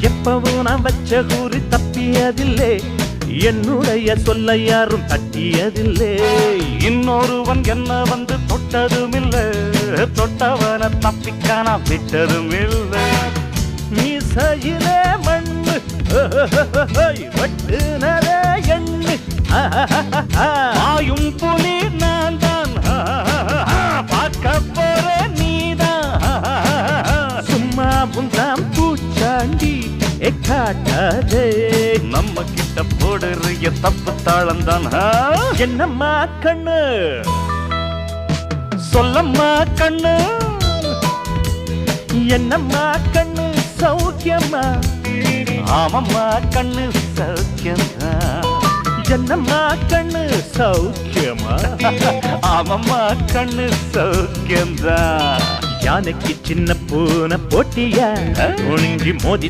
எப்பவும் நான் வச்ச கூறி தப்பியதில்லை, என்னுடைய சொல்ல யாரும் தட்டியதில்லை. இன்னொருவன் என்ன வந்து தொட்டதுமில்லை, தொட்டவன தப்பிக்கான விட்டதும் இல்லை. மீசையிலே மண்ணு வெட்டுனதே எண்ணு, ஆயும் புலி நான் தான், பார்க்க போற நீதான். சும்மா முந்தாம் பூச்சாண்டி காட்டாதே, நம்ம கிட்ட போடுறிய தப்பு தாளந்தான். என்னம்மா கண்ணு சொல்லம்மா கண்ணு, என்னம்மா கண்ணு சௌக்கியம்மா? ஆமம்மா கண்ணு சௌக்கியம்மா. என்னம்மா கண்ணு சௌக்கியமா? ஆமம்மா கண்ணு சௌக்கியம்தான். யானைக்கு சின்ன பூனை போட்டியா ஒழுங்கி மோதி